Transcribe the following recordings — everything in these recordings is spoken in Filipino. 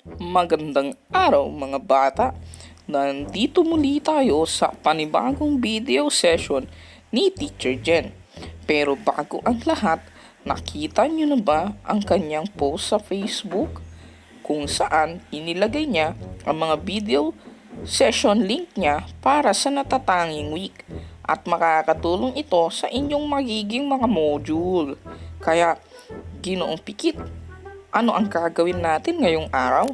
Magandang araw mga bata! Nandito muli tayo sa panibagong video session ni Teacher Jen. Pero bago ang lahat, nakita nyo na ba ang kanyang post sa Facebook? Kung saan inilagay niya ang mga video session link niya para sa natatanging week. At makakatulong ito sa inyong magiging mga module. Kaya, Ginoong Pikit, ano ang gagawin natin ngayong araw?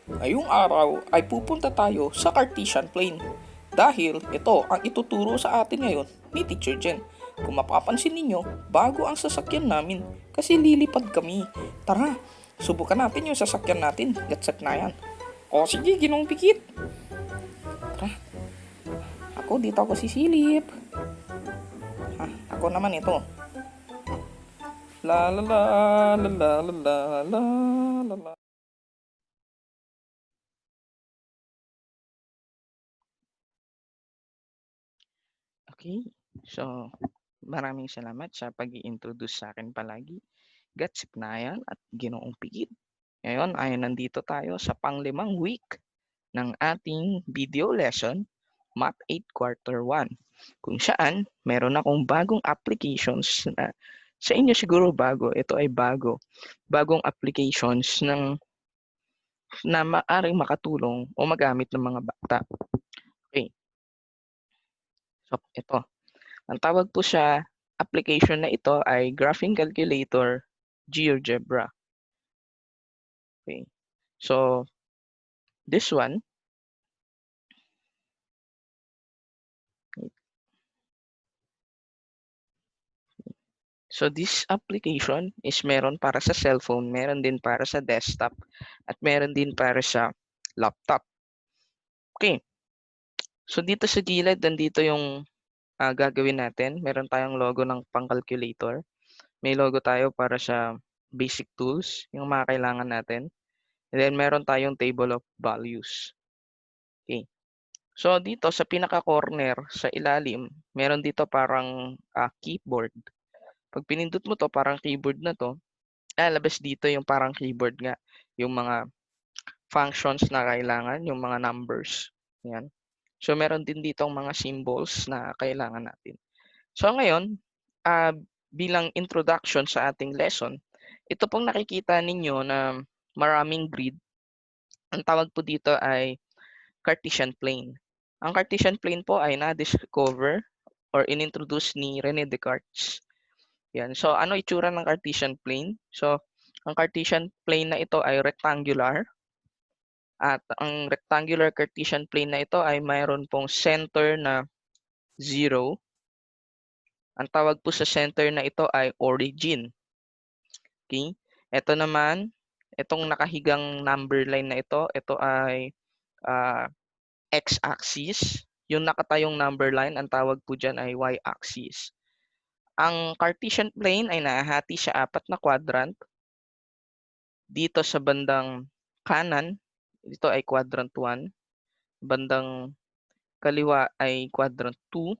Ngayong araw ay pupunta tayo sa Cartesian plane. Dahil ito ang ituturo sa atin ngayon ni Teacher Jen. Kung mapapansin ninyo, bago ang sasakyan namin kasi lilipad kami. Tara, subukan natin yung sasakyan natin. Let's set na yan. O sige, Ginong Pikit. Tara, ako dito ako sisilip. Ha, ako naman ito. La la la la la la la la la. Okay, so maraming salamat sa pag-i-introduce sa akin palagi. Gatsipnayan at Ginoong Pigit. Ngayon ay nandito tayo sa panglimang week ng ating video lesson, Math 8 Quarter 1, kung saan meron akong bagong applications na sa inyo siguro bago, ito ay bagong applications na maaring makatulong o magamit ng mga bata. Okay, so ito. Ang tawag po sa application na ito ay Graphing Calculator GeoGebra. Okay. So, this one, this application is meron para sa cellphone, meron din para sa desktop, at meron din para sa laptop. Okay. So, dito sa gilid, nandito yung gagawin natin. Meron tayong logo ng pang-calculator. May logo tayo para sa basic tools, yung mga kailangan natin. And then, meron tayong table of values. Okay. So, dito sa pinaka-corner, sa ilalim, meron dito parang keyboard. Pag pinindot mo to, parang keyboard na to, lalabas dito yung parang keyboard nga. Yung mga functions na kailangan, yung mga numbers. Yan. So, meron din dito ang mga symbols na kailangan natin. So, ngayon, bilang introduction sa ating lesson, ito pong nakikita ninyo na maraming grid. Ang tawag po dito ay Cartesian plane. Ang Cartesian plane po ay na-discover or inintroduce ni René Descartes. Yan. So, ano itsura ng Cartesian plane? So, ang Cartesian plane na ito ay rectangular. At ang rectangular Cartesian plane na ito ay mayroon pong center na 0. Ang tawag po sa center na ito ay origin. Okay? Ito naman, itong nakahigang number line na ito ay x-axis. Yung nakatayong number line, ang tawag po dyan ay y-axis. Ang Cartesian plane ay nahahati sa 4 na quadrant. Dito sa bandang kanan, dito ay quadrant 1. Bandang kaliwa ay quadrant 2.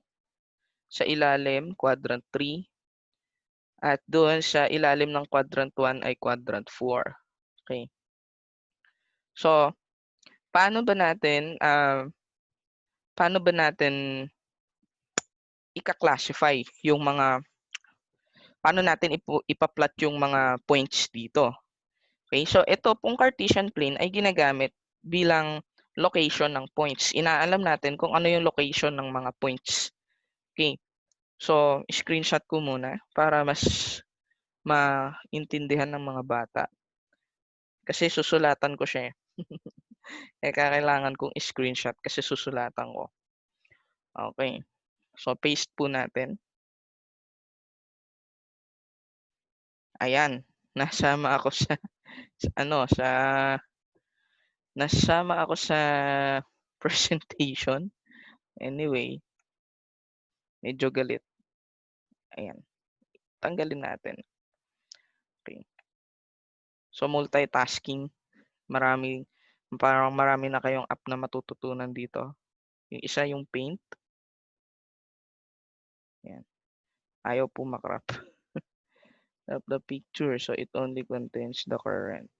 Sa ilalim, quadrant 3. At doon sa ilalim ng quadrant 1 ay quadrant 4. Okay. So, paano ba natin i-classify yung mga paano natin ipa-plot yung mga points dito? Okay, so ito pong Cartesian plane ay ginagamit bilang location ng points. Inaalam natin kung ano yung location ng mga points. Okay, so screenshot ko muna para mas maintindihan ng mga bata. Kasi susulatan ko siya eh. Kailangan kong screenshot kasi susulatan ko. Okay, so paste po natin. Ayan, nasama ako sa presentation. Anyway, medyo galit. Ayan, tanggalin natin. Okay. So multitasking, parang marami na kayong app na matututunan dito. Yung isa yung Paint. Ayan. Ayaw po makrap of the picture, so it only contains the current.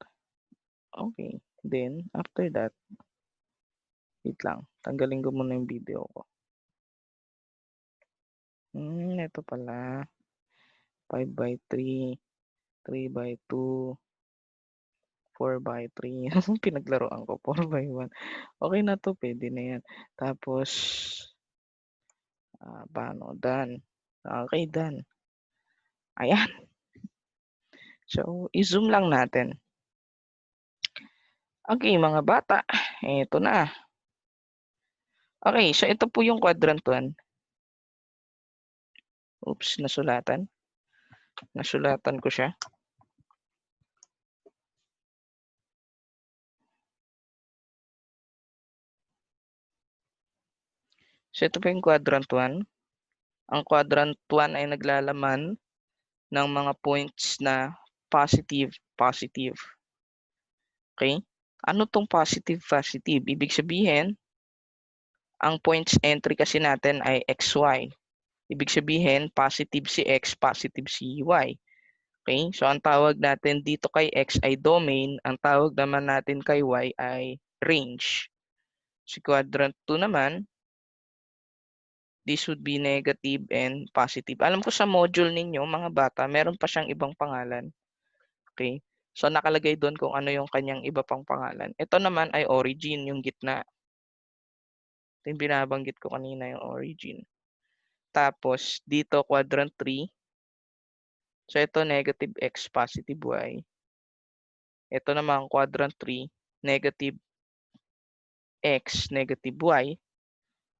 Okay, then after that, wait lang, tanggalin ko muna yung video ko. Ito pala, 5/3, 3/2, 4/3. Pinaglaruan ko, 4/1. Okay na 'to, puwede na 'yan. Tapos, paano, done. Okay, done. Ayan. So, i-zoom lang natin. Okay, mga bata, eto na. Okay, so ito po yung quadrant 1. Oops, nasulatan. Nasulatan ko siya. So, ito po yung quadrant 1. Ang quadrant 1 ay naglalaman ng mga points na positive, positive. Okay? Ano 'tong positive, positive? Ibig sabihin, ang points entry kasi natin ay XY. Ibig sabihin, positive si X, positive si Y. Okay? So, ang tawag natin dito kay X ay domain, ang tawag naman natin kay Y ay range. Si quadrant 2 naman, this would be negative and positive. Alam ko sa module ninyo, mga bata, meron pa siyang ibang pangalan. Okay? So, nakalagay doon kung ano yung kanyang iba pang pangalan. Ito naman ay origin, yung gitna. Ito yung binabanggit ko kanina, yung origin. Tapos, dito, quadrant 3. So, ito, negative x, positive y. Ito naman, quadrant 3, negative x, negative y,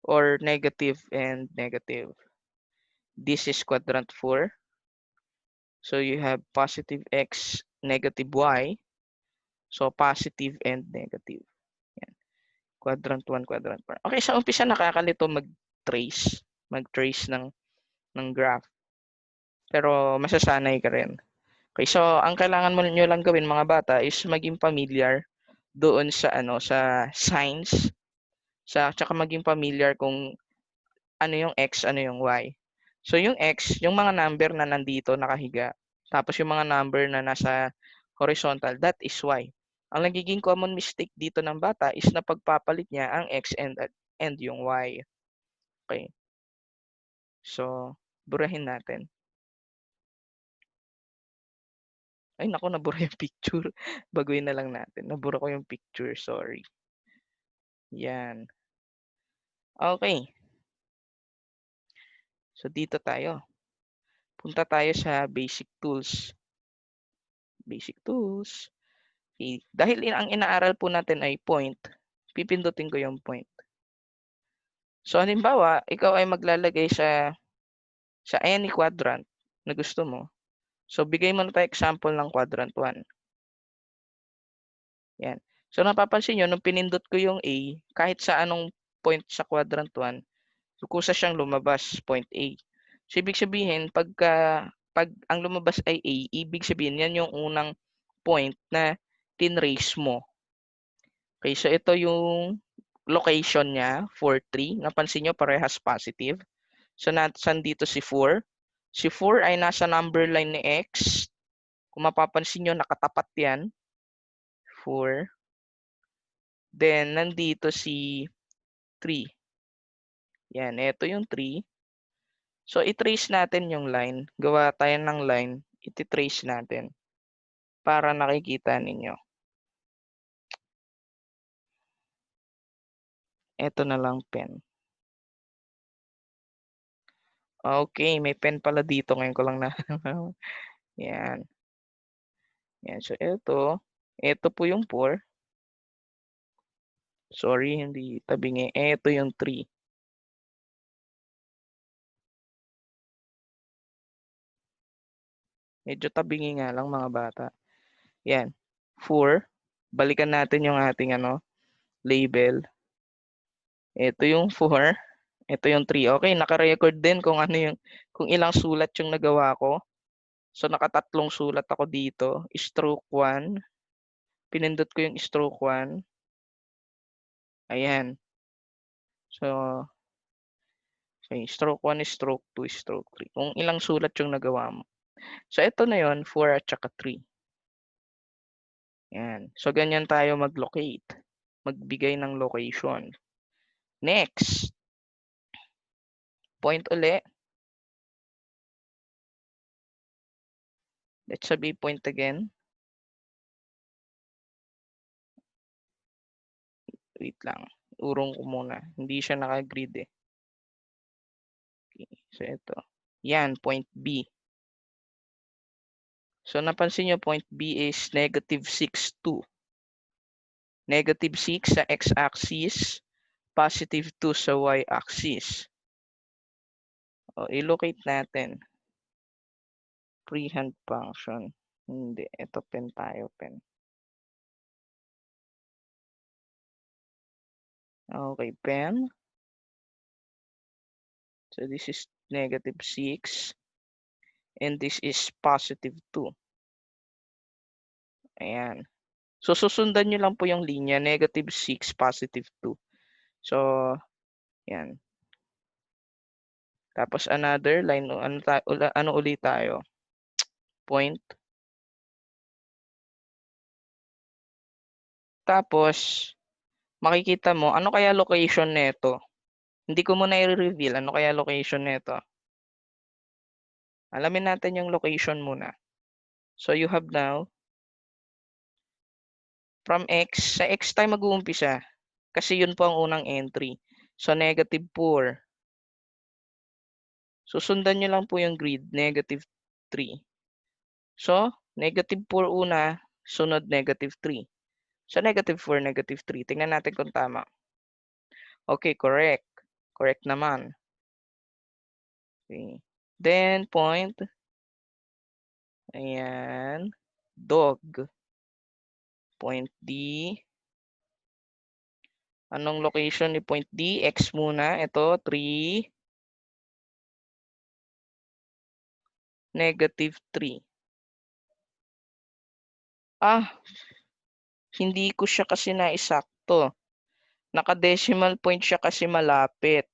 or negative and negative. This is quadrant 4. So, you have positive x, negative y. So, positive and negative. Yan. Quadrant 1, quadrant 4. Okay, sa umpisa nakakalito mag-trace. Mag-trace ng graph. Pero masasanay ka rin. Okay, so ang kailangan mo nyo lang gawin mga bata is maging familiar doon sa sa signs, tsaka maging familiar kung ano yung x, ano yung y. So yung x, yung mga number na nandito nakahiga, tapos yung mga number na nasa horizontal, that is y. Ang nagiging common mistake dito ng bata is na pagpapalit niya ang x and yung y. Okay. So, burahin natin. Ay naku, nabura yung picture. Baguhin na lang natin. Nabura ko yung picture, sorry. Yan. Okay. So, dito tayo. Punta tayo sa basic tools. Basic tools. Okay. Dahil ang inaaral po natin ay point, pipindutin ko yung point. So, halimbawa, ikaw ay maglalagay sa any quadrant na gusto mo. So, bigay mo na tayo example ng quadrant 1. Yan. So, napapansin nyo, nung pinindot ko yung A, kahit sa anong point sa quadrant 1, kusa siyang lumabas, point A. So, ibig sabihin, pag ang lumabas ay A, ibig sabihin, yan yung unang point na tinrace mo. Okay, so ito yung location niya, 4, 3. Napansin nyo, parehas positive. So, nasan dito si 4? Si 4 ay nasa number line ni X. Kung mapapansin nyo, nakatapat yan. 4. Then, nandito si 3. Yan, ito yung 3. So, i-trace natin yung line. Gawa tayo ng line. I-trace natin para nakikita ninyo. Ito na lang pen. Okay, may pen pala dito. Ngayon ko lang na. Yan. Yan. So, ito po yung 4. Sorry, hindi tabingi. Ito yung 3. Medyo tabingi nga lang mga bata. Yan. 4. Balikan natin yung ating label. Ito yung 4. Ito yung 3. Okay, naka-record din kung ilang sulat yung nagawa ko. So, nakatatlong sulat ako dito. Stroke 1. Pinindot ko yung stroke 1. Ayan. So, okay, stroke 1, stroke 2, stroke 3. Kung ilang sulat yung nagawa mo. So, ito na yon, 4 at saka 3. Yan. So, ganyan tayo mag-locate. Magbigay ng location. Next. Point uli. Let's sabi point again. Wait lang. Urong ko muna. Hindi siya naka-grid eh. Okay. So, ito. Yan, point B. So, napansin nyo, point B is negative 6, 2. Negative 6 sa x-axis, positive 2 sa y-axis. O, i-locate natin. Freehand function. Hindi, ito pen tayo, pen. Okay, pen. So, this is negative 6. And this is positive 2. Ayan. So, susundan nyo lang po yung linya, negative 6, positive 2. So, yan. Tapos, another line, ano ulit tayo? Point. Tapos, makikita mo, ano kaya location nito? Hindi ko muna i-reveal, ano kaya location nito? Alamin natin yung location muna. So, you have now, from x, sa x tayo mag-uumpisa. Kasi yun po ang unang entry. So, negative 4. Susundan nyo lang po yung grid, negative 3. So, negative 4 una, sunod negative 3. So, negative 4, negative 3. Tingnan natin kung tama. Okay, correct. Correct naman. Okay. Then, point. Ayan. Dog. Point D. Anong location ni point D? X muna. Ito, 3. Negative 3. Hindi ko siya kasi naisakto. Naka-decimal point siya kasi malapit.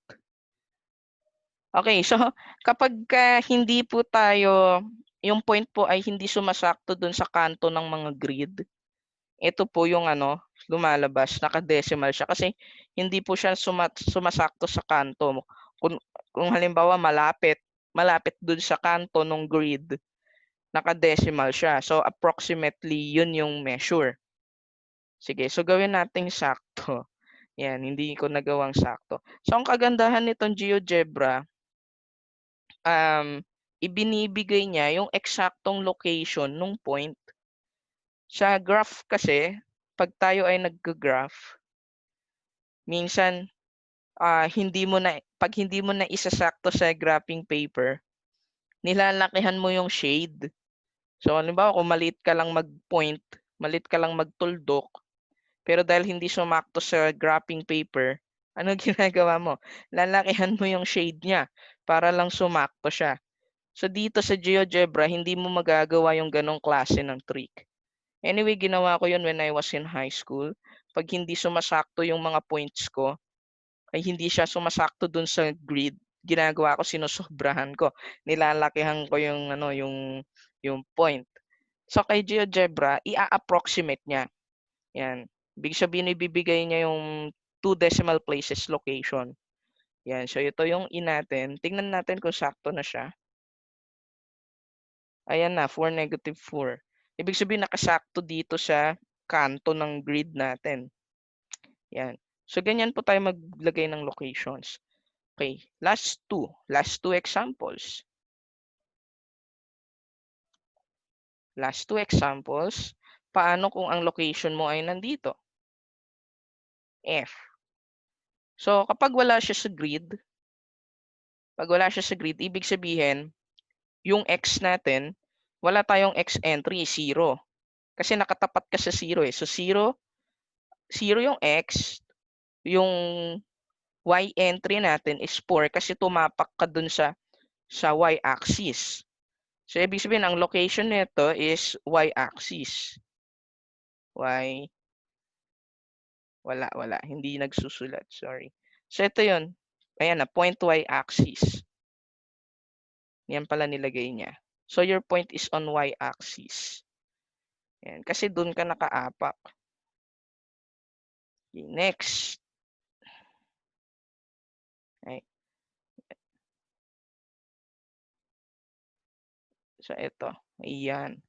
Okay, so kapag hindi po tayo, yung point po ay hindi sumasakto dun sa kanto ng mga grid, ito po yung lumalabas, naka-decimal siya kasi hindi po siya sumasakto sa kanto. Kung halimbawa malapit dun sa kanto ng grid, naka-decimal siya. So approximately yun yung measure. Sige, so gawin nating sakto. Yan, hindi ko nagawang sakto. So ang kagandahan nitong GeoGebra, ibinibigay niya yung eksaktong location nung point. Sa graph kasi, pag tayo ay nag-graph, minsan pag hindi mo na isasakto sa graphing paper, nilalakihan mo yung shade. So, halimbawa kung maliit ka lang mag-point, maliit ka lang magtuldok, pero dahil hindi sumakto sa graphing paper, ano ginagawa mo? Lalakihan mo yung shade niya para lang sumakto siya. So dito sa GeoGebra, hindi mo magagawa yung ganong klase ng trick. Anyway, ginawa ko yun when I was in high school. Pag hindi sumasakto yung mga points ko, ay hindi siya sumasakto dun sa grid, ginagawa ko, sinusobrahan ko. Nilalakihan ko yung point. So kay GeoGebra, i-approximate niya. Yan. Ibig sabihin, ibibigay niya yung 2 decimal places location. Yan. So ito yung natin. Tingnan natin kung sakto na siya. Ayan na, 4, negative 4. Ibig sabihin, nakasakto dito sa kanto ng grid natin. Yan. So, ganyan po tayo maglagay ng locations. Okay, last two examples. Last two examples. Paano kung ang location mo ay nandito? F. So, kapag wala siya sa grid, ibig sabihin, yung X natin, wala tayong X entry, 0. Kasi nakatapat ka sa 0 eh. So, 0 yung X, yung Y entry natin is 4 kasi tumapak ka dun sa Y-axis. So, ibig sabihin, ang location nito is Y-axis. Y. Wala. Hindi nagsusulat. Sorry. So, ito yun. Ayan na, point Y-axis. Yan pala nilagay niya. So, your point is on Y-axis. Yan, kasi dun ka nakaapak. Okay, next. Okay. So, ito. Ayan.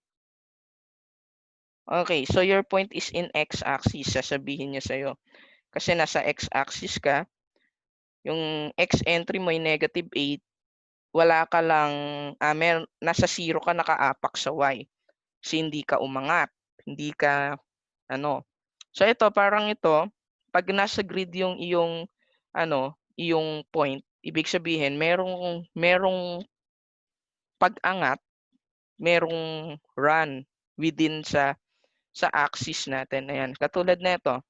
Okay, so your point is in x-axis, sasabihin niya sa'yo. Kasi nasa x-axis ka, yung x entry mo ay -8, wala ka lang, nasa 0 ka nakaapak sa y. Kasi hindi ka umangat, hindi ka, So ito, parang ito, pag nasa grid yung iyong point, ibig sabihin, merong pag-angat, merong run within sa axis natin. Ayan, katulad na ito.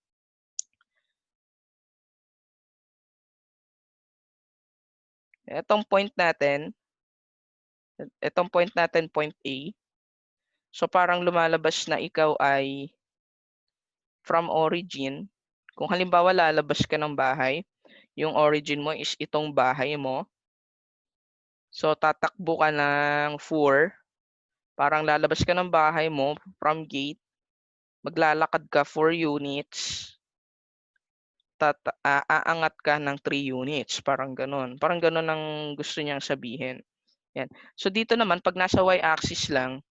Itong point natin, point A. So parang lumalabas na ikaw ay from origin. Kung halimbawa lalabas ka ng bahay, yung origin mo is itong bahay mo. So tatakbo ka ng 4, parang lalabas ka ng bahay mo from gate, maglalakad ka 4 units, aangat ka ng 3 units, parang gano'n. Parang gano'n ang gusto niyang sabihin. Yan. So dito naman pag nasa y-axis lang,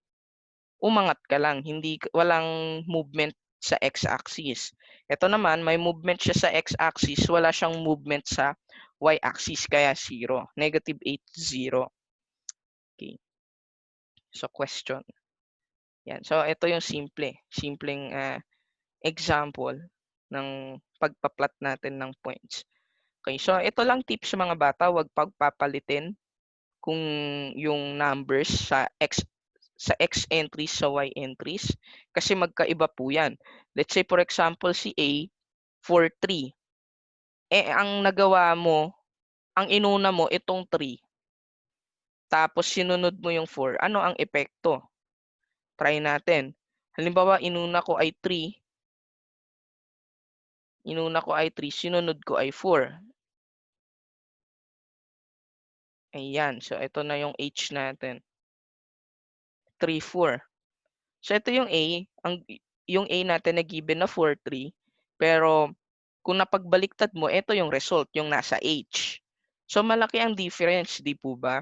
umangat ka lang, walang movement sa x-axis. Ito naman may movement siya sa x-axis, wala siyang movement sa y-axis kaya 0, -8, 0. Okay. So question. Yan. So ito yung simpleng example ng pagpa-plot natin ng points. Okay, so ito lang tips sa mga bata, wag pagpapalitin kung yung numbers sa x entries sa y entries kasi magkaiba po yan. Let's say for example si A 4, 3. Ang nagawa mo, ang inuna mo itong 3. Tapos sinunod mo yung 4. Ano ang epekto? Try natin. Halimbawa inuna ko ay 3, sinunod ko ay 4. Ayan, so ito na yung H natin. 3, 4. So ito yung A, yung A natin na given na 4, 3, pero kung napagbaliktad mo, ito yung result, yung nasa H. So malaki ang difference, di po ba?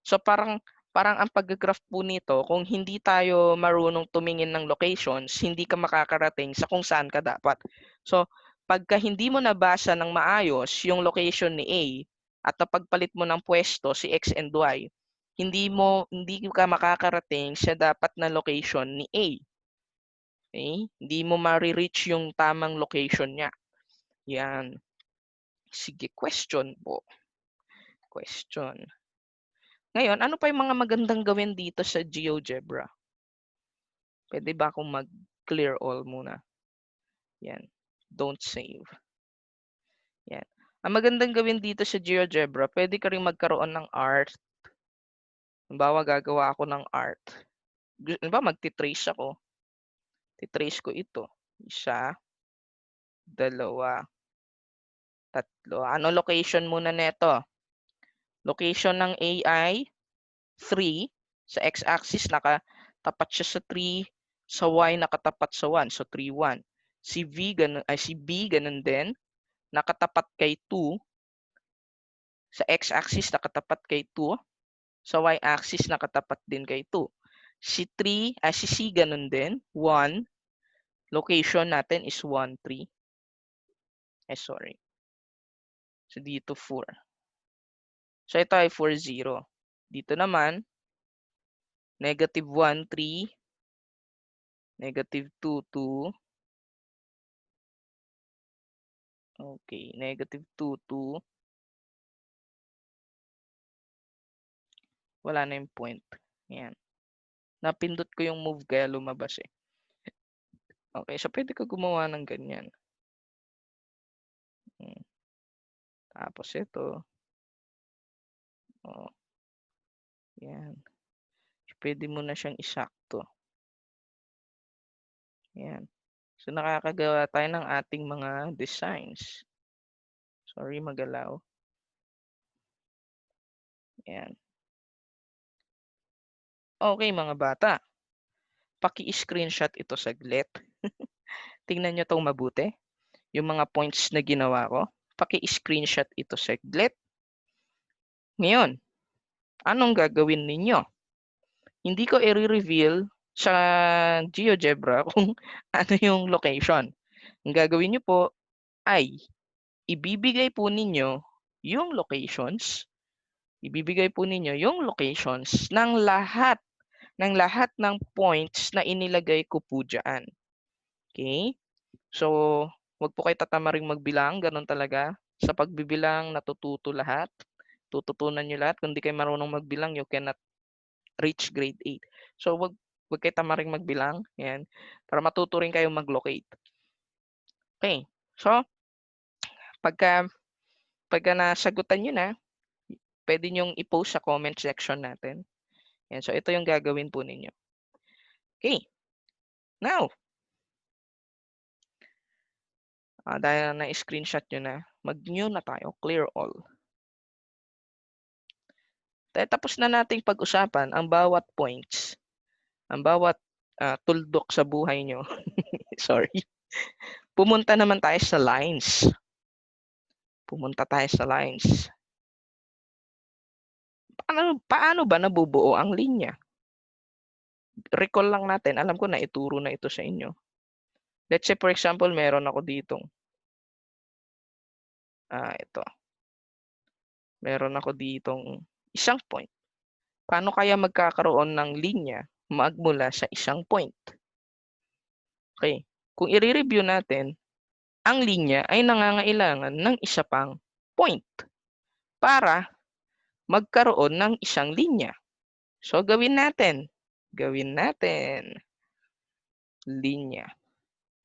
So parang ang pag-graph po nito, kung hindi tayo marunong tumingin ng locations, hindi ka makakarating sa kung saan ka dapat. So pagka hindi mo nabasa ng maayos yung location ni A at napagpalit mo ng pwesto si X and Y, hindi ka makakarating sa dapat na location ni A. Okay? Hindi mo ma-reach yung tamang location niya. Yan. Sige, question po. Question. Ngayon, ano pa yung mga magandang gawin dito sa GeoGebra? Pwede ba akong mag-clear all muna? Yan. Don't save. Yan. Ang magandang gawin dito sa GeoGebra, pwede ka rin magkaroon ng art. Halimbawa, gagawa ako ng art. Halimbawa, magti-trace ako. Titrace ko ito. 1, 2, 3. Ano location muna neto? Location ng A ay 3. Sa x-axis, nakatapat siya sa 3. Sa y, nakatapat sa 1. So, 3, 1. Si B, ganun din. Nakatapat kay 2. Sa x-axis, nakatapat kay 2. Sa y-axis, nakatapat din kay 2. Si C, ganun din. 1. Location natin is 1, 3. Sorry. So, dito 4. So, ito ay 4, 0. Dito naman, -1, 3. -2, 2. Okay, -2, 2. Wala na yung point. Ayan. Napindot ko yung move kaya lumabas eh. Okay, so pwede ka gumawa ng ganyan. Tapos ito. Oh. Yan. Pwede mo na siyang isakto. Yan. So nakakagawa tayo ng ating mga designs. Sorry, magalaw. Yan. Okay mga bata. paki-screenshot ito saglit. Tingnan nyo 'tong mabuti. Yung mga points na ginawa ko, paki-screenshot ito saglit. Ngayon, anong gagawin ninyo? Hindi ko i-reveal sa GeoGebra kung ano yung location. Ang gagawin nyo po ay ibibigay po ninyo yung locations, ng lahat ng points na inilagay ko po diyan. Okay? So, wag po kayo tatamaring magbilang, ganun talaga. Sa pagbibilang natututo lahat. Tututunan niyo lahat. Kung di kayo marunong magbilang, you cannot reach grade 8. So, wag kayo tamaring magbilang. Yan. Para matuto rin kayong mag-locate. Okay. So, pagka nasagutan nyo na, pwede nyong i-post sa comment section natin. Yan. So, ito yung gagawin po ninyo. Okay. Now, dahil na-screenshot nyo na, mag-new na tayo. Clear all. Tapos na nating pag-usapan ang bawat points, ang bawat tuldok sa buhay nyo. Sorry. Pumunta naman tayo sa lines. Paano ba nabubuo ang linya? Recall lang natin. Alam ko na ituro na ito sa inyo. Let's say for example, meron ako ditong ito. Meron ako ditong isang point. Paano kaya magkakaroon ng linya magmula sa isang point? Okay. Kung i-review natin, ang linya ay nangangailangan ng isa pang point para magkaroon ng isang linya. So, gawin natin. Linya.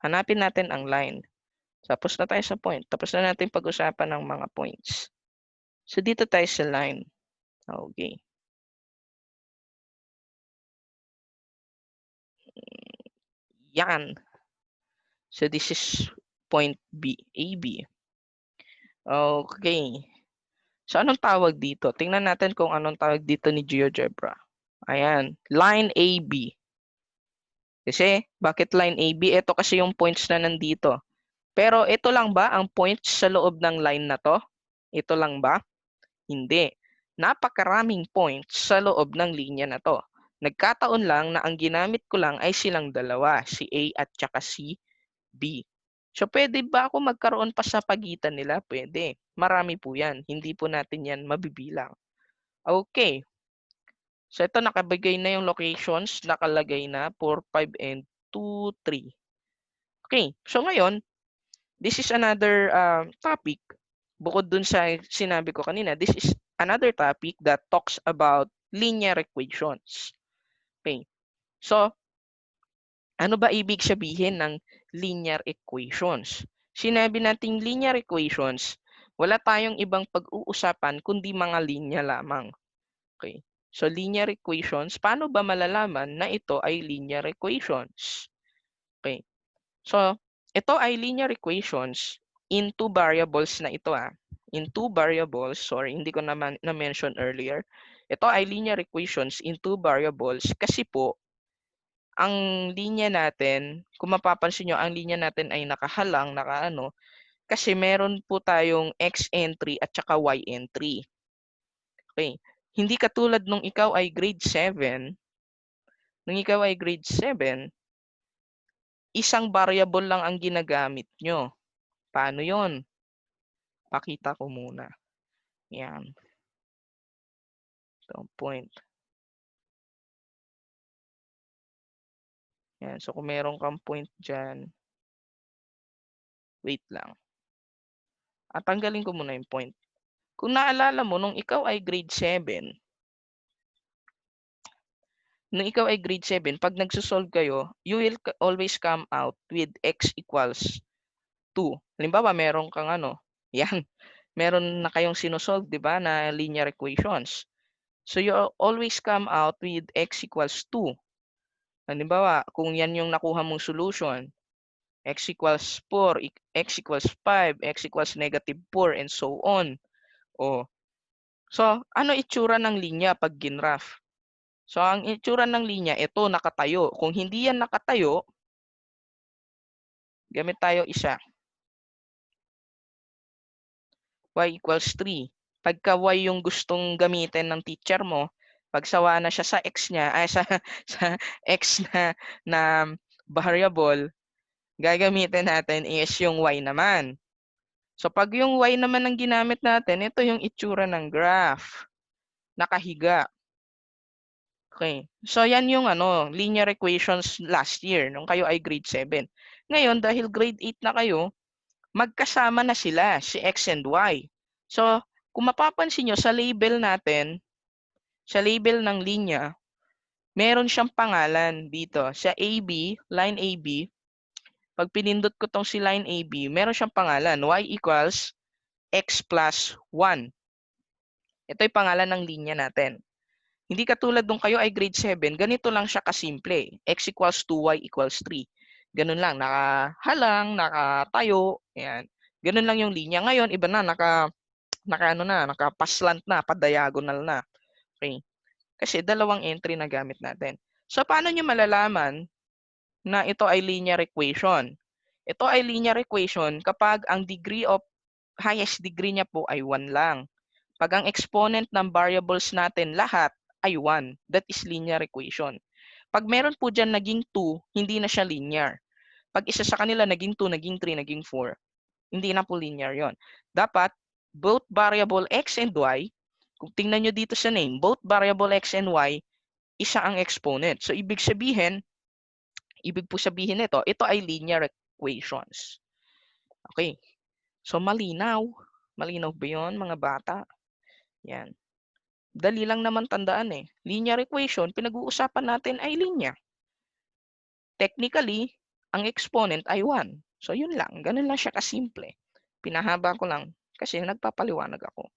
Hanapin natin ang line. Tapos na tayo sa point. Tapos na natin pag-usapan ng mga points. So, dito tayo sa line. Okay. Yan. So, this is point B, AB. Okay. So, anong tawag dito? Tingnan natin kung anong tawag dito ni GeoGebra. Ayan. Line AB. Kasi, bakit line AB? Ito kasi yung points na nandito. Pero ito lang ba ang points sa loob ng line na to? Ito lang ba? Hindi. Napakaraming points sa loob ng linya na to. Nagkataon lang na ang ginamit ko lang ay silang dalawa, si A at saka si B. So, pwede ba ako magkaroon pa sa pagitan nila? Pwede. Marami po yan. Hindi po natin yan mabibilang. Okay. So, ito nakabigay na yung locations. Nakalagay na 4, 5, and 2, 3. Okay. So, ngayon, this is another topic. Bukod dun sa sinabi ko kanina, this is another topic that talks about linear equations. Okay. So, ano ba ibig sabihin ng linear equations? Sinabi nating linear equations, wala tayong ibang pag-uusapan kundi mga linya lamang. Okay. So, linear equations, paano ba malalaman na ito ay linear equations? Okay. So, ito ay linear equations in two variables na ito. In two variables, sorry, hindi ko naman na-mention earlier. Ito ay linear equations in two variables kasi po, ang linya natin, kung mapapansin nyo, ang linya natin ay nakahalang, kasi meron po tayong x entry at saka y entry. Okay. Hindi katulad nung ikaw ay grade 7, isang variable lang ang ginagamit nyo. Paano yon? Pakita ko muna. Yan. So, point. Yan. So, kung meron kang point dyan, wait lang. At tanggalin ko muna yung point. Kung naalala mo, nung ikaw ay grade 7, pag nagsosolve kayo, you will always come out with x equals 2. Halimbawa, meron kang yan, meron na kayong sinosolve, di ba, na linear equations. So, you always come out with x equals 2. Halimbawa, kung yan yung nakuha mong solution, x equals 4, x equals 5, x equals -4, and so on. So, ano itsura ng linya pag ginraph? So, ang itsura ng linya, ito, nakatayo. Kung hindi yan nakatayo, gamit tayo isa. Y equals 3. Pagka Y yung gustong gamitin ng teacher mo, pagsawa na siya sa X niya, ay sa X na variable, gagamitin natin is yung Y naman. So, pag yung Y naman ang ginamit natin, ito yung itsura ng graph. Nakahiga. Okay. So, yan yung linear equations last year, nung kayo ay grade 7. Ngayon, dahil grade 8 na kayo, magkasama na sila, si X and Y. So, kung mapapansin nyo sa label natin, sa label ng linya, meron siyang pangalan dito. Sa AB, line AB, pag pinindot ko tong si line AB, meron siyang pangalan, Y equals X plus 1. Ito yung pangalan ng linya natin. Hindi katulad nung kayo ay grade 7, ganito lang siya kasimple. X equals 2, Y equals 3. Ganun lang, nakahalang, nakatayo, yan. Ganun lang yung linya. Ngayon, iba na, nakapaslant na, pa-diagonal na. Okay. Kasi dalawang entry na gamit natin. So, paano nyo malalaman na ito ay linear equation? Ito ay linear equation kapag ang highest degree niya po ay 1 lang. Pag ang exponent ng variables natin lahat ay 1, that is linear equation. Pag meron po dyan naging 2, hindi na siya linear. Pag isa sa kanila naging 2, naging 3, naging 4, hindi na po linear yon. Dapat, both variable x and y, kung tingnan nyo dito sa name, both variable x and y, isa ang exponent. So, ibig po sabihin nito, ito ay linear equations. Okay. So, malinaw. Malinaw ba yun, mga bata? Yan. Dali lang naman tandaan eh. Linear equation, pinag-uusapan natin ay linya. Technically, ang exponent ay 1. So, yun lang. Ganun lang siya kasimple. Pinahaba ko lang kasi nagpapaliwanag ako.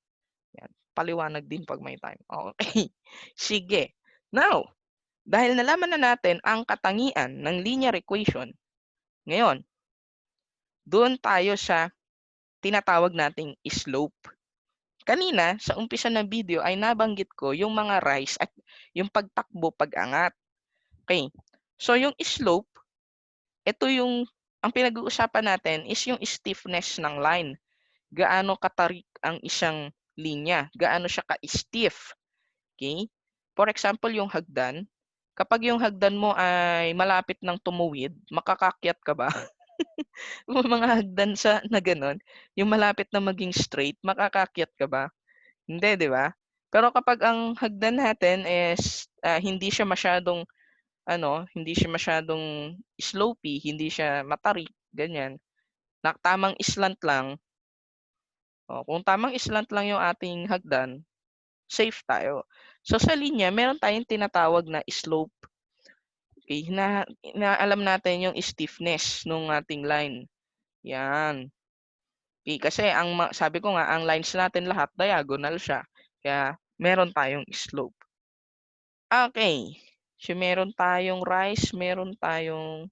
Yan. Paliwanag din pag may time. Okay. Sige. Now, dahil nalaman na natin ang katangian ng linear equation, ngayon, doon tayo sa tinatawag nating slope. Kanina, sa umpisa ng video ay nabanggit ko yung mga rise at yung pagtakbo, pag-angat. Okay. So, yung slope, ito ang pinag-uusapan natin is yung stiffness ng line. Gaano katarik ang isang linya, gaano siya ka-stiff. Okay? For example, yung hagdan, kapag yung hagdan mo ay malapit ng tumuwid, makakakyat ka ba? Mga hagdan na ganon, yung malapit na maging straight, makakakyat ka ba? Hindi, di ba? Pero kapag ang hagdan natin is hindi siya masyadong slopey, hindi siya matarik, ganyan. Tamang slant lang. Kung tamang slant lang yung ating hagdan, safe tayo. So sa linya, meron tayong tinatawag na slope. Okay, na alam natin yung stiffness ng ating line. Yan. Okay, kasi sabi ko nga, ang lines natin lahat diagonal siya. Kaya meron tayong slope. Okay. So meron tayong rise, meron tayong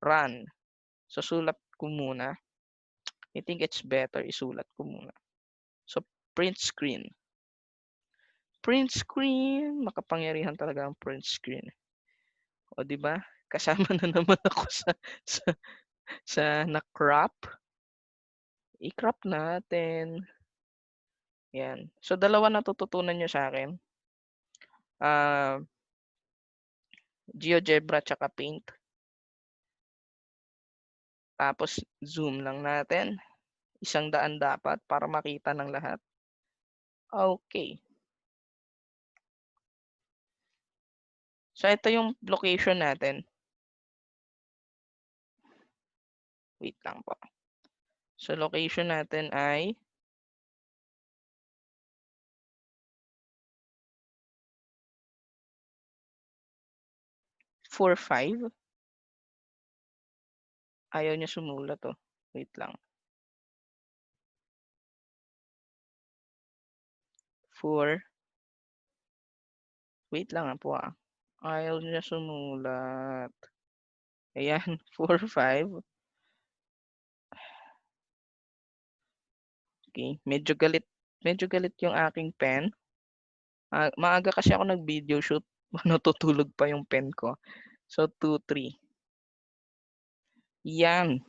run. So sulat ko muna. I think it's better isulat ko muna. So print screen. Print screen, makapangyarihan talaga ang print screen. O di ba? Kasama na naman ako sa na-crop. I-crop natin. Yan. So dalawa natututunan nyo sa akin. GeoGebra tsaka Paint. Tapos zoom lang natin. 100 dapat para makita ng lahat. Okay. So ito yung location natin. Wait lang po. So location natin ay four five. Ayaw niya sumulat to. Wait lang. 4. Wait lang po ah. Ayaw niya sumulat. Ayan, 4-5. Okay, medyo galit yung aking pen. Maaga kasi ako nag-video shoot. Natutulog pa yung pen ko. So, 2, 3. Yan.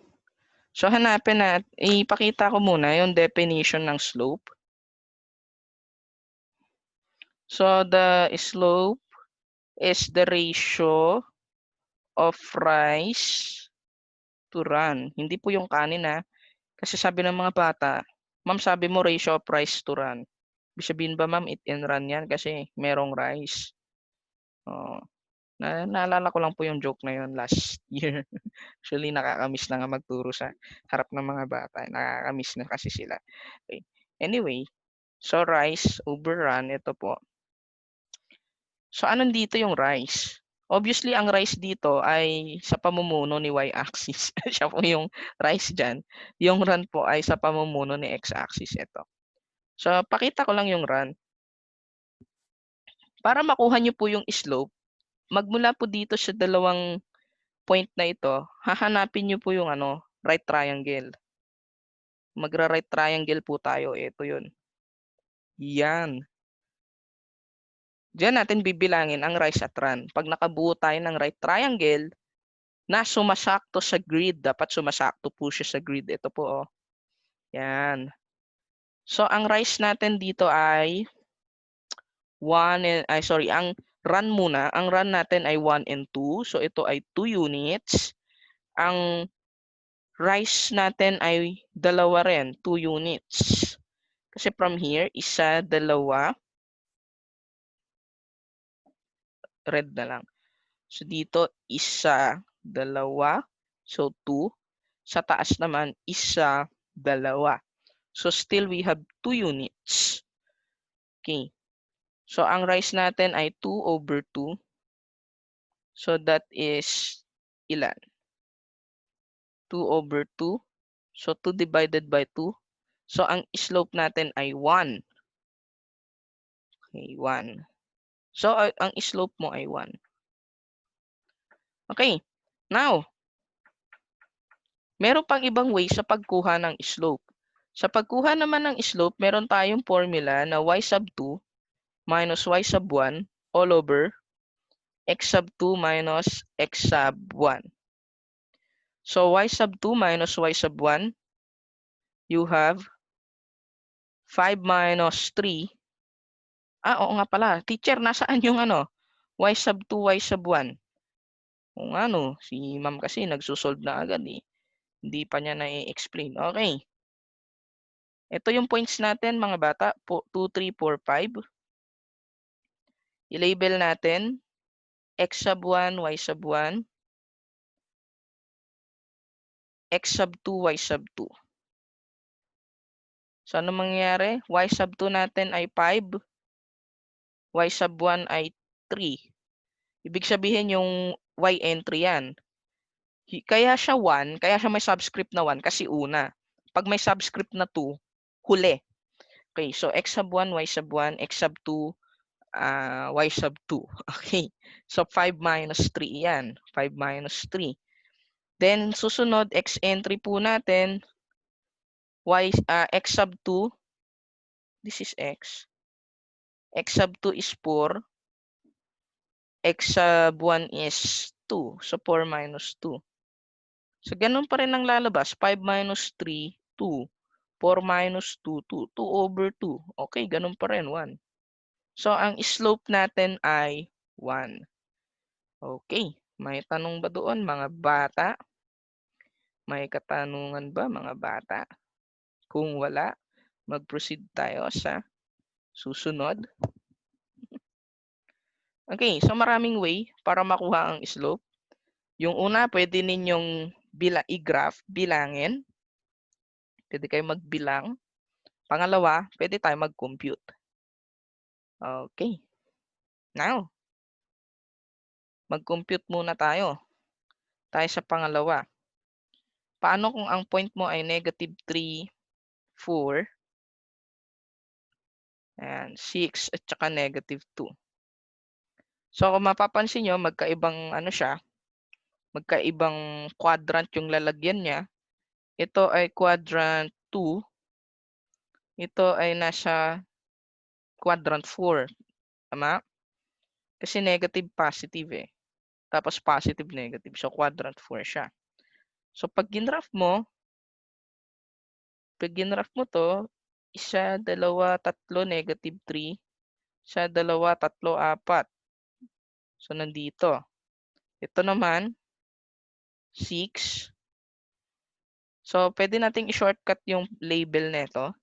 So, hanapin natin, ipakita ko muna yung definition ng slope. So, the slope is the ratio of rise to run. Hindi po yung kanin ha. Kasi sabi ng mga bata, ma'am sabi mo ratio of rise to run. Ibig sabihin ba ma'am, eat and run yan kasi merong rise. Oh, naalala ko lang po yung joke na yun last year. Actually, nakakamiss na nga magturo sa harap ng mga bata. Nakakamiss na kasi sila. Okay. Anyway, so rise over run, ito po. So anong dito yung rise? Obviously, ang rise dito ay sa pamumuno ni y-axis. Siya po yung rise dyan. Yung run po ay sa pamumuno ni x-axis. Ito. So, pakita ko lang yung run. Para makuha nyo po yung slope, magmula po dito sa dalawang point na ito, hahanapin nyo po yung right triangle. Magra-right triangle po tayo. Ito yun. Yan. Diyan natin bibilangin ang rise at run. Pag nakabuo tayo ng right triangle, na sumasakto sa grid. Dapat sumasakto po siya sa grid. Ito po, oh. Yan. So, ang rise natin dito ay 1 and, ang run muna. Ang run natin ay 1 and 2. So, ito ay 2 units. Ang rise natin ay dalawa rin, 2 units. Kasi from here, isa, dalawa. Red na lang. So, dito, isa, dalawa. So, 2. Sa taas naman, isa, dalawa. So, still we have 2 units. Okay. So, ang rise natin ay 2 over 2. So, that is ilan? 2 over 2. So, 2 divided by 2. So, ang slope natin ay 1. Okay, 1. So, ang slope mo ay 1. Okay. Now, meron pang ibang way sa pagkuha ng slope. Sa pagkuha naman ng slope, meron tayong formula na y sub 2 minus y sub 1 all over x sub 2 minus x sub 1. So, y sub 2 minus y sub 1, you have 5 minus 3. Oo nga pala. Teacher, nasaan yung y sub 2, y sub 1? Kung si ma'am kasi nagsusolve na agad eh. Hindi pa niya na-explain. Okay. Ito yung points natin mga bata. 2, 3, 4, 5. I-label natin x sub 1, y sub 1, x sub 2, y sub 2. So, ano mangyayari? Y sub 2 natin ay 5. Y sub 1 ay 3. Ibig sabihin yung y entry yan. Kaya siya 1, kaya siya may subscript na 1 kasi una. Pag may subscript na 2, huli. Okay, so x sub 1, y sub 1, x sub 2, y sub 2. Okay, so 5 minus 3 yan. 5 minus 3. Then, susunod, x entry po natin, x sub 2, this is x. X sub 2 is 4. X sub 1 is 2. So, 4 minus 2. So, ganun pa rin ang lalabas. 5 minus 3, 2. 4 minus 2, 2. 2 over 2. Okay, ganun pa rin, 1. So, ang slope natin ay 1. Okay. May tanong ba doon, mga bata? May katanungan ba, mga bata? Kung wala, mag-proceed tayo sa susunod. Okay, so maraming way para makuha ang slope. Yung una, pwede ninyong i-graph, bilangin. Pwede kayo magbilang. Pangalawa, pwede tayo mag-compute. Okay. Now, mag-compute muna tayo. Tayo sa pangalawa. Paano kung ang point mo ay negative 3, 4, and 6, at saka negative 2. So, kung mapapansin nyo, magkaibang siya, magkaibang quadrant yung lalagyan niya. Ito ay quadrant 2. Ito ay nasa quadrant 4. Tama? Kasi negative, positive eh. Tapos positive, negative. So, quadrant 4 siya. So, pag ginraph mo to, 1, 2, 3, negative 3. 1, 2, 3, 4. So, nandito. Ito naman, 6. So, pwede nating i-shortcut yung label nito.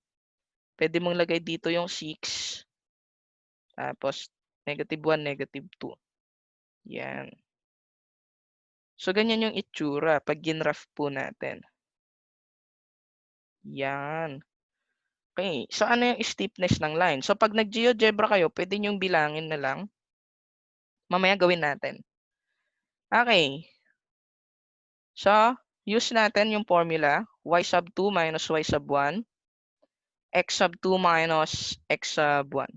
Pwede mong lagay dito yung 6. Tapos, negative 1, negative 2. Yan. So, ganyan yung itsura pag ginraph po natin. Yan. Okay. So, ano yung steepness ng line? So, pag nag-GeoGebra kayo, pwede nyong bilangin na lang. Mamaya gawin natin. Okay. So, use natin yung formula. Y sub 2 minus Y sub 1. X sub 2 minus X sub 1.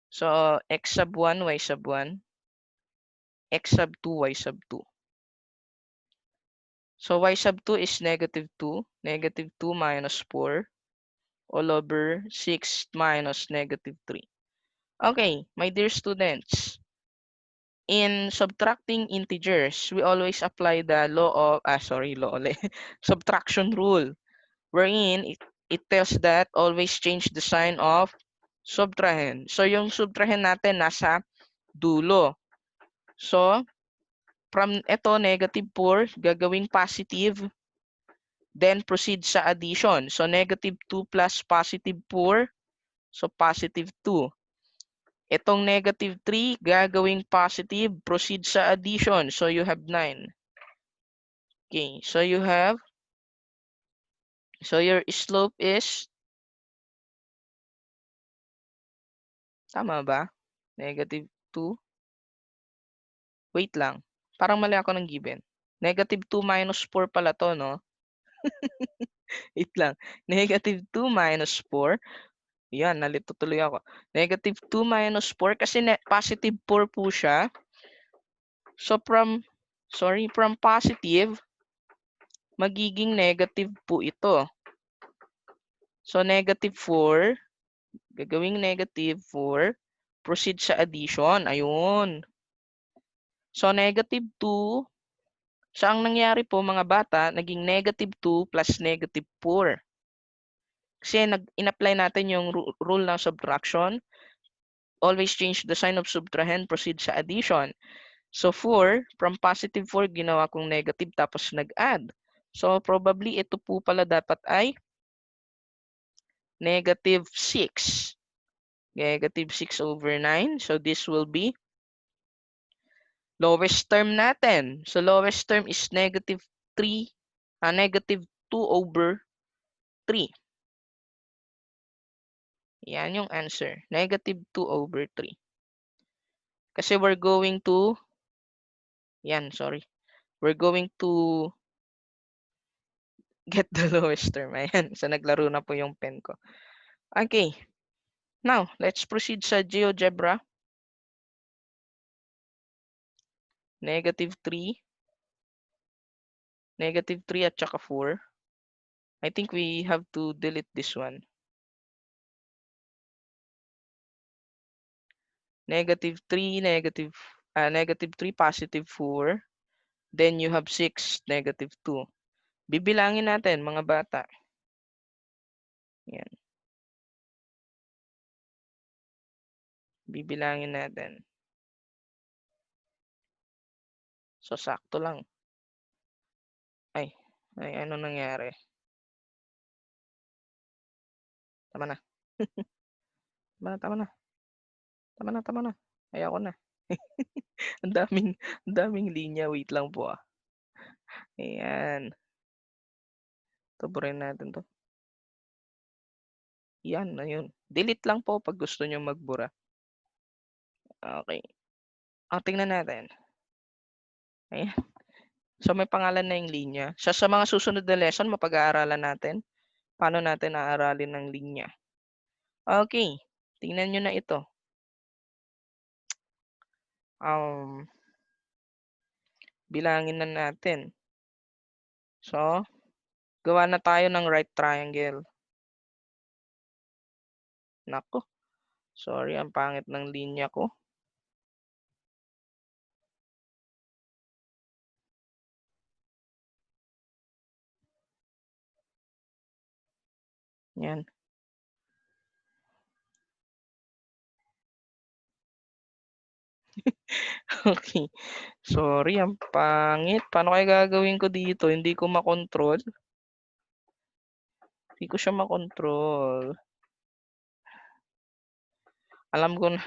So, X sub 1, Y sub 1. X sub 2, Y sub 2. So, Y sub 2 is negative 2. Negative 2 minus 4. All over 6 minus negative 3. Okay, my dear students. In subtracting integers, we always apply the subtraction rule, wherein it tells that always change the sign of subtrahend. So, yung subtrahend natin nasa dulo. So, from ito, negative 4, gagawing positive, then proceed sa addition. So, negative 2 plus positive 4, so positive 2. Itong negative 3, gagawing positive, proceed sa addition. So, you have 9. Okay, so your slope is, tama ba? Negative 2. Wait lang, parang mali ako ng given. Negative 2 minus 4 pala to, no? Wait lang. Negative 2 minus 4. Yan, nalito tuloy ako. Negative 2 minus 4 kasi positive 4 po siya. So, from positive, magiging negative po ito. So, negative 4, gagawing negative 4, proceed sa addition. Ayun. So, negative 2, so ang nangyari po mga bata, naging negative 2 plus negative 4. Kasi in-apply natin yung rule ng subtraction. Always change the sign of subtrahend, proceed sa addition. So, 4, from positive 4, ginawa kong negative tapos nag-add. So, probably ito po pala dapat ay negative 6. Negative 6 over 9. So, this will be lowest term natin. So, lowest term is negative 3, negative 2 over 3. Yan yung answer. Negative 2 over 3. Kasi we're going to, we're going to get the lowest term. Ayan. So, naglaro na po yung pen ko. Okay. Now, let's proceed sa GeoGebra. Negative 3. Negative 3 at saka 4. I think we have to delete this one. Negative 3, negative 3, positive 4. Then you have 6, negative 2. Bibilangin natin, mga bata. Yan. Bibilangin natin. So, sakto lang. Ay, ano nangyari? Tama na. Tama na. Ayoko na. Ang daming linya. Wait lang po ah. Ayan. Tuburin natin to. Yan, ayun. Delete lang po pag gusto nyo magbura. Okay. Tingnan natin. Ayan. So, may pangalan na yung linya. Sa mga susunod na lesson, mapag-aaralan natin paano natin aaralin ng linya. Okay. Tingnan nyo na ito. Bilangin na natin. So, gawa na tayo ng right triangle. Nako. Sorry, ang pangit ng linya ko. Yan. Okay. Sorry, ang pangit. Paano kaya gagawin ko dito? Hindi ko makontrol. Hindi ko siya makontrol. Alam ko na.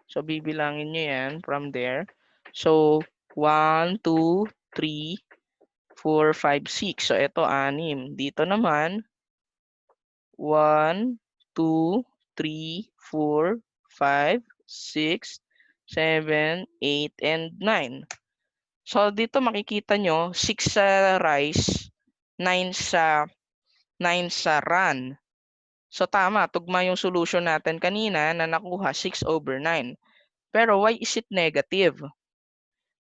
So, bibilangin nyo yan from there. So, 1, 2, 3, 4, 5, 6. So, ito 6. Dito naman, 1, 2, 3, 4, 5, 6, 7, 8, and 9. So, dito makikita nyo, 6 sa rice, 9 sa run. So, tama. Tugma yung solution natin kanina na nakuha 6/9. Pero why is it negative?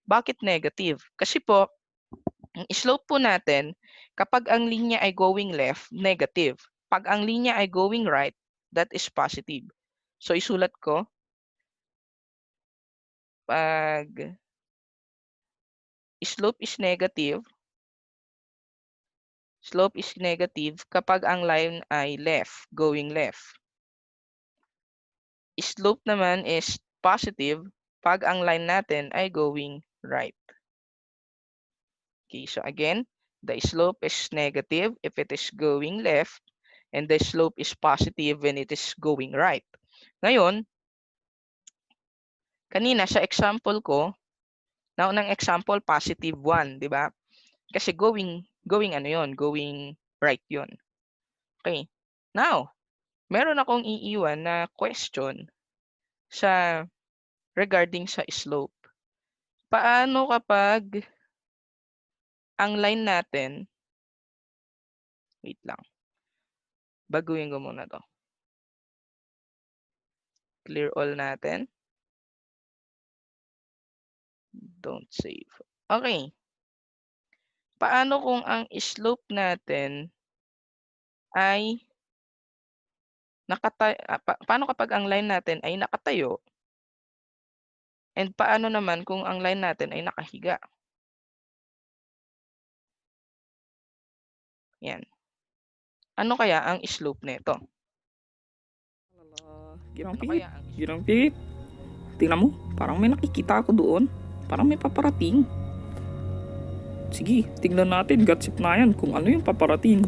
Bakit negative? Kasi po, ang slope po natin, kapag ang linya ay going left, negative. Pag ang linya ay going right, that is positive. So, isulat ko, pag slope is negative kapag ang line ay left, going left. Slope naman is positive pag ang line natin ay going right. Okay, so again, the slope is negative if it is going left, and the slope is positive when it is going right. Ngayon, kanina sa example ko, naunang example, positive 1, di ba? Kasi going ano yon, going right yon. Okay, now, meron akong iiwan na question sa regarding sa slope. Paano kapag ang line natin, wait lang, baguhin ko muna to. Clear all natin. Don't save. Okay. Paano kung ang slope natin ay paano kapag ang line natin ay nakatayo? And paano naman kung ang line natin ay nakahiga? Yan. Ano kaya ang slope nito? Girampit. Tingnan mo, parang may nakikita ako doon. Parang may paparating. Sige, tingnan natin, gatsip na yan kung ano yung paparating.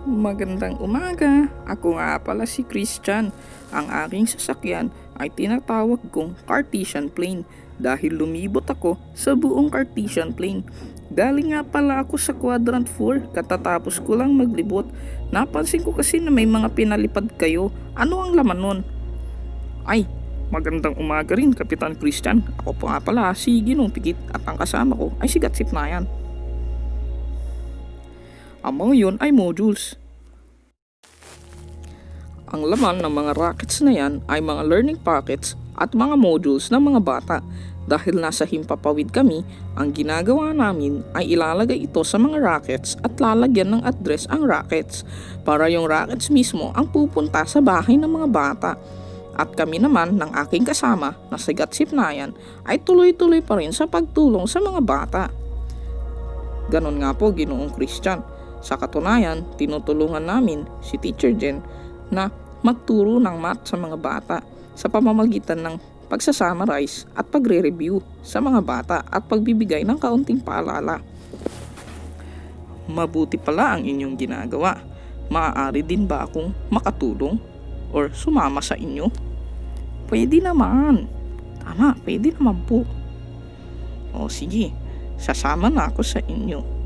Magandang umaga. Ako nga pala si Christian. Ang aking sasakyan ay tinatawag kong Cartesian plane dahil lumibot ako sa buong Cartesian plane. Galing nga pala ako sa quadrant 4 katatapos ko lang maglibot. Napansin ko kasi na may mga pinalipad kayo. Ano ang laman nun? Ay, magandang umaga rin, Kapitan Christian. Ako po nga pala si Ginong Pikit at ang kasama ko ay si Gatsip na yan. Ang mga yun ay modules. Ang laman ng mga rockets na yan ay mga learning packets at mga modules ng mga bata. Dahil nasa himpapawid kami, ang ginagawa namin ay ilalagay ito sa mga rockets at lalagyan ng address ang rockets para yung rockets mismo ang pupunta sa bahay ng mga bata. At kami naman ng aking kasama na si Gatsip na yan ay tuloy-tuloy pa rin sa pagtulong sa mga bata. Ganon nga po, Ginoong Christian. Sa katunayan, tinutulungan namin si Teacher Jen na magturo ng math sa mga bata sa pamamagitan ng pagsasummarize at pagre-review sa mga bata at pagbibigay ng kaunting paalala. Mabuti pala ang inyong ginagawa. Maaari din ba akong makatulong or sumama sa inyo? Pwede naman. Tama, pwede naman po. O sige, sasama na ako sa inyo.